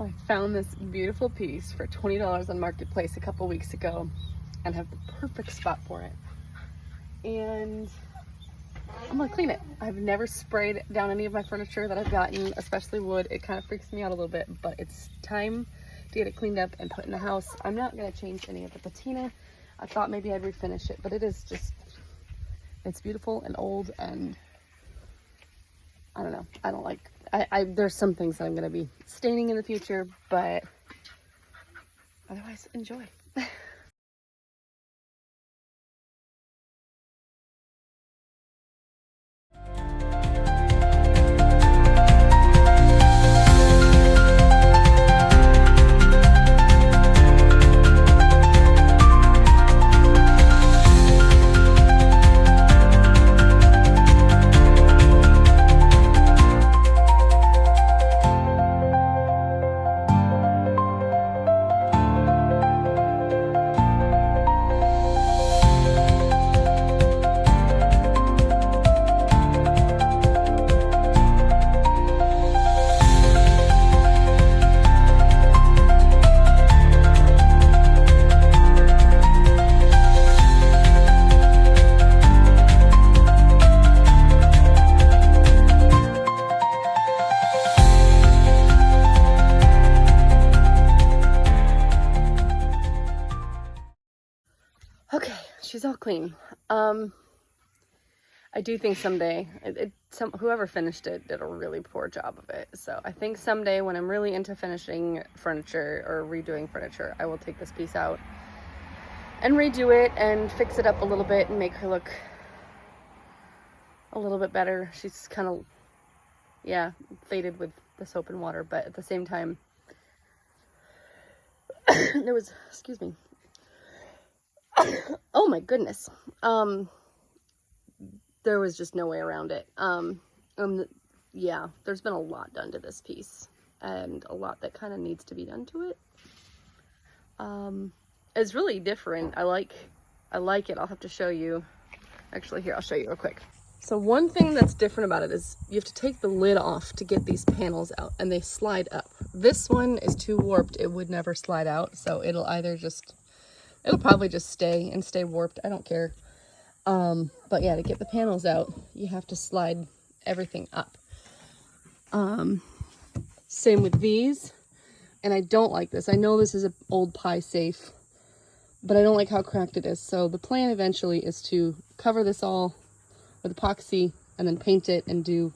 I found this beautiful piece for $20 on Marketplace a couple weeks ago and have the perfect spot for it. And I'm gonna clean it. I've never sprayed down any of my furniture that I've gotten, especially wood. It kind of freaks me out a little bit, but it's time to get it cleaned up and put in the house. I'm not gonna change any of the patina. I thought maybe I'd refinish it, but it is just, it's beautiful and old, and I don't know. I don't like, there's some things that I'm gonna be staining in the future, but otherwise, enjoy. Okay, she's all clean. I do think someday, whoever finished it did a really poor job of it. So I think someday when I'm really into finishing furniture or redoing furniture, I will take this piece out and redo it and fix it up a little bit and make her look a little bit better. She's kind of, yeah, faded with the soap and water, but at the same time, there was, excuse me. Oh my goodness. There was just no way around it. Yeah, there's been a lot done to this piece and a lot that kind of needs to be done to it. It's really different. I like it. I'll have to show you. Actually, here, I'll show you real quick. So one thing that's different about it is you have to take the lid off to get these panels out, and they slide up. This one is too warped. It would never slide out. So it'll probably just stay warped. I don't care. But yeah, to get the panels out, you have to slide everything up. Same with these. And I don't like this. I know this is an old pie safe, but I don't like how cracked it is. So the plan eventually is to cover this all with epoxy and then paint it and do,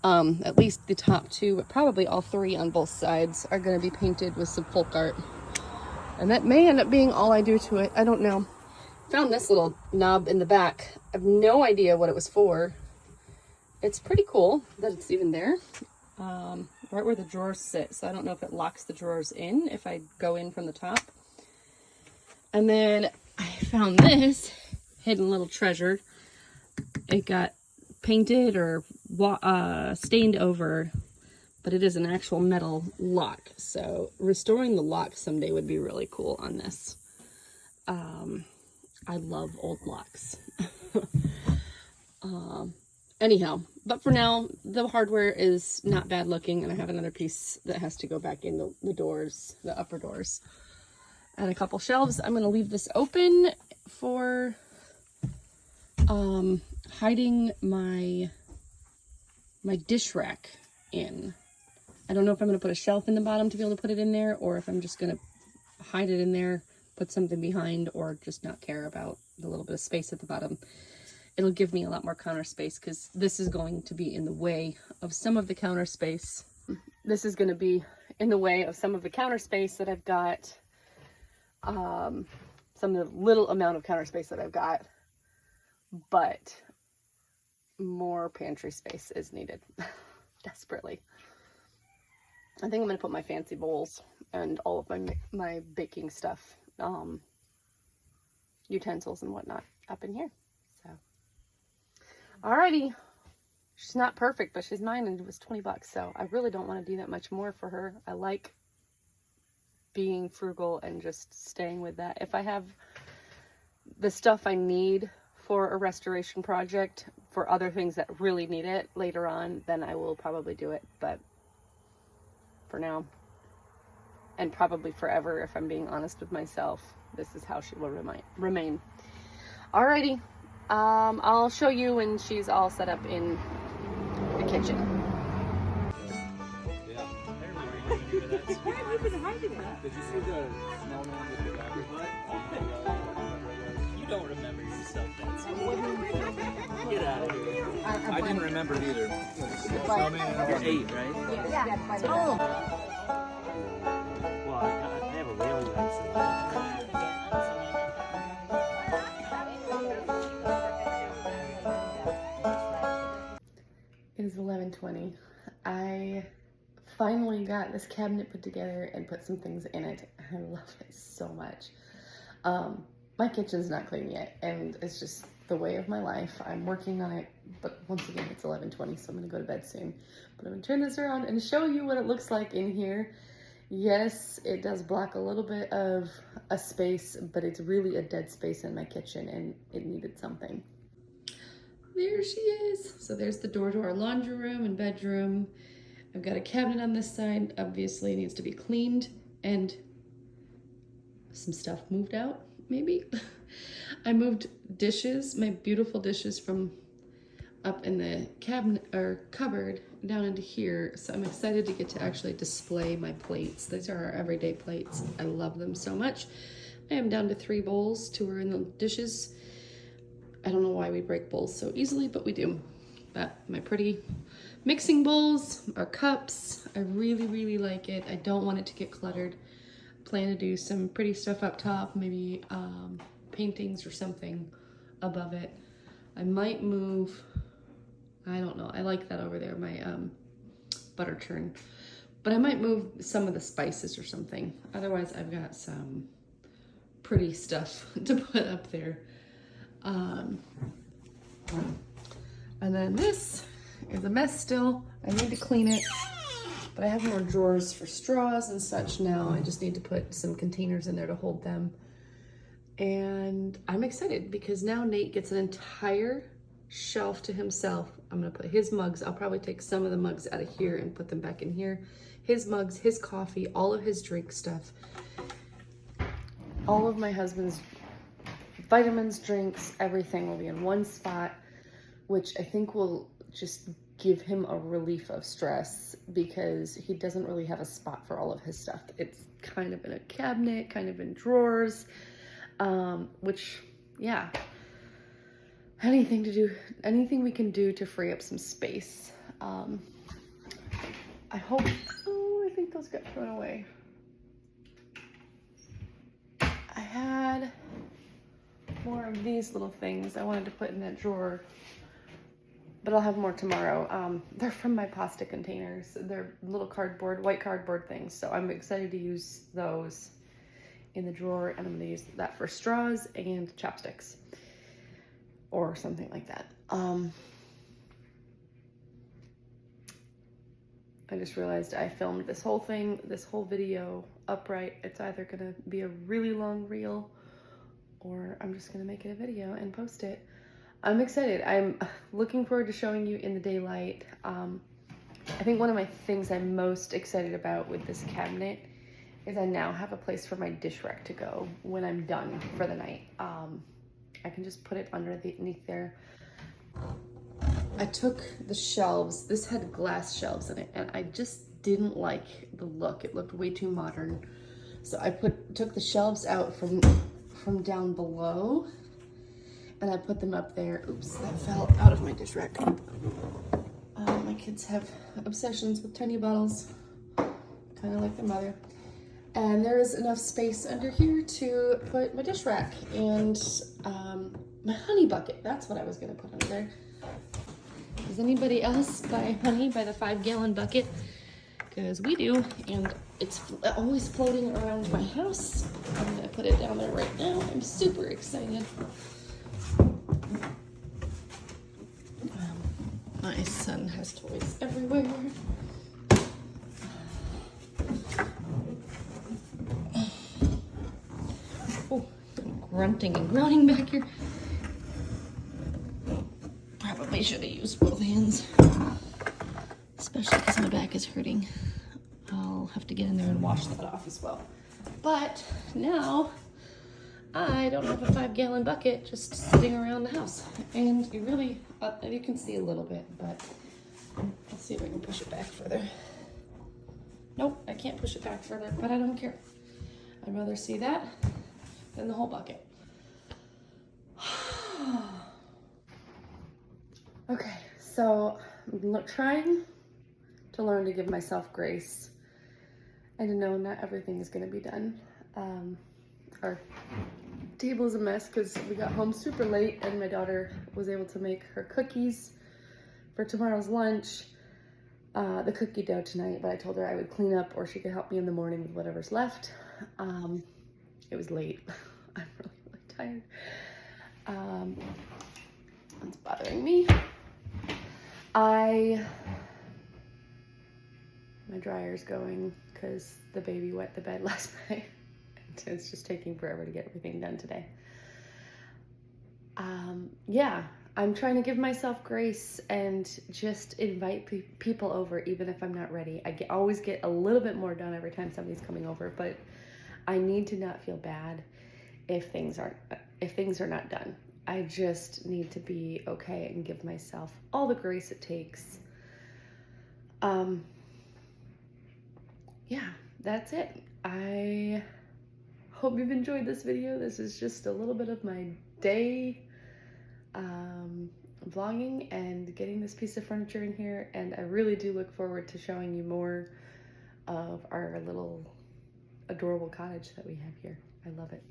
at least the top two, but probably all three on both sides are going to be painted with some folk art. And that may end up being all I do to it. I don't know. Found this little knob in the back. I have no idea what it was for. It's pretty cool that it's even there. Right where the drawers sit. So I don't know if it locks the drawers in if I go in from the top. And then I found this hidden little treasure. It got painted or stained over, but it is an actual metal lock. So restoring the lock someday would be really cool on this. I love old locks. Anyhow, but for now, the hardware is not bad looking, and I have another piece that has to go back in the doors, the upper doors, and a couple shelves. I'm going to leave this open for hiding my dish rack in. I don't know if I'm going to put a shelf in the bottom to be able to put it in there, or if I'm just going to hide it in there, put something behind, or just not care about the little bit of space at the bottom. It'll give me a lot more counter space because this is going to be in the way of some of the counter space. This is going to be in the way of some of the counter space that I've got. Some of the little amount of counter space that I've got, but more pantry space is needed desperately. I think I'm going to put my fancy bowls and all of my baking stuff, utensils and whatnot up in here. So, alrighty. She's not perfect, but she's mine, and it was $20. So I really don't want to do that much more for her. I like being frugal and just staying with that. If I have the stuff I need for a restoration project for other things that really need it later on, then I will probably do it. But for now, and probably forever, if I'm being honest with myself. This is how she will remain. Alrighty, I'll show you when she's all set up in the kitchen. Where have you been hiding at? Did you see the snowman with the rabbit butt? You don't remember yourself, that's Get out of here. I didn't remember it either. You're 8, right? Yeah. Oh. Well, I have a railing It is 11:20. I finally got this cabinet put together and put some things in it. I love it so much. My kitchen's not clean yet, and it's just the way of my life. I'm working on it, but once again, it's 11:20, so I'm gonna go to bed soon. But I'm gonna turn this around and show you what it looks like in here. Yes, it does block a little bit of a space, but it's really a dead space in my kitchen, and it needed something. There she is. So there's the door to our laundry room and bedroom. I've got a cabinet on this side. Obviously it needs to be cleaned and some stuff moved out, maybe. I moved dishes, my beautiful dishes, from up in the cabinet or cupboard down into here. So I'm excited to get to actually display my plates. These are our everyday plates. I love them so much. I am down to 3 bowls, 2 are in the dishes. I don't know why we break bowls so easily, but we do. But my pretty mixing bowls, our cups, I really, really like it. I don't want it to get cluttered. Plan to do some pretty stuff up top, maybe paintings or something above it. I might move, I don't know, I like that over there, my butter churn. But I might move some of the spices or something. Otherwise, I've got some pretty stuff to put up there. And then this is a mess still. I need to clean it, but I have more drawers for straws and such now. I just need to put some containers in there to hold them. And I'm excited because now Nate gets an entire shelf to himself. I'm gonna put his mugs. I'll probably take some of the mugs out of here and put them back in here. His mugs, his coffee, all of his drink stuff. All of my husband's vitamins, drinks, everything will be in one spot, which I think will just give him a relief of stress because he doesn't really have a spot for all of his stuff. It's kind of in a cabinet, kind of in drawers, which, yeah, anything we can do to free up some space. I hope, oh, I think those got thrown away. I had more of these little things I wanted to put in that drawer, but I'll have more tomorrow. They're from my pasta containers. They're little white cardboard things, so I'm excited to use those in the drawer, and I'm gonna use that for straws and chopsticks or something like that. I just realized I filmed this whole video upright. It's either gonna be a really long reel or I'm just gonna make it a video and post it. I'm excited. I'm looking forward to showing you in the daylight. I think one of my things I'm most excited about with this cabinet is I now have a place for my dish rack to go when I'm done for the night. I can just put it underneath there. I took the shelves, this had glass shelves in it, and I just didn't like the look. It looked way too modern. So I took the shelves out from down below, and I put them up there. Oops, that fell out of my dish rack. My kids have obsessions with tiny bottles, kind of like their mother. And there is enough space under here to put my dish rack and my honey bucket. That's what I was gonna put under there. Does anybody else buy honey by the 5-gallon bucket? Because we do, and it's always floating around my house. I'm gonna put it down there right now. I'm super excited. My son has toys everywhere. Oh, I'm grunting and groaning back here. Probably should have used both hands, especially because my back is hurting. I'll have to get in there and wash that off as well. But now I don't have a 5-gallon bucket just sitting around the house. And you really, you can see a little bit, but let's see if I can push it back further. Nope, I can't push it back further, but I don't care. I'd rather see that than the whole bucket. Okay, so I'm trying to learn to give myself grace and to know not everything is going to be done. Our table is a mess because we got home super late and my daughter was able to make her cookies for tomorrow's lunch, the cookie dough tonight, but I told her I would clean up or she could help me in the morning with whatever's left. It was late. I'm really tired. It's bothering me. My dryer's going because the baby wet the bed last night. It's just taking forever to get everything done today. Yeah, I'm trying to give myself grace and just invite people over even if I'm not ready. I always get a little bit more done every time somebody's coming over, but I need to not feel bad if things are not done. I just need to be okay and give myself all the grace it takes. Yeah, that's it. I hope you've enjoyed this video. This is just a little bit of my day vlogging and getting this piece of furniture in here, and I really do look forward to showing you more of our little adorable cottage that we have here. I love it.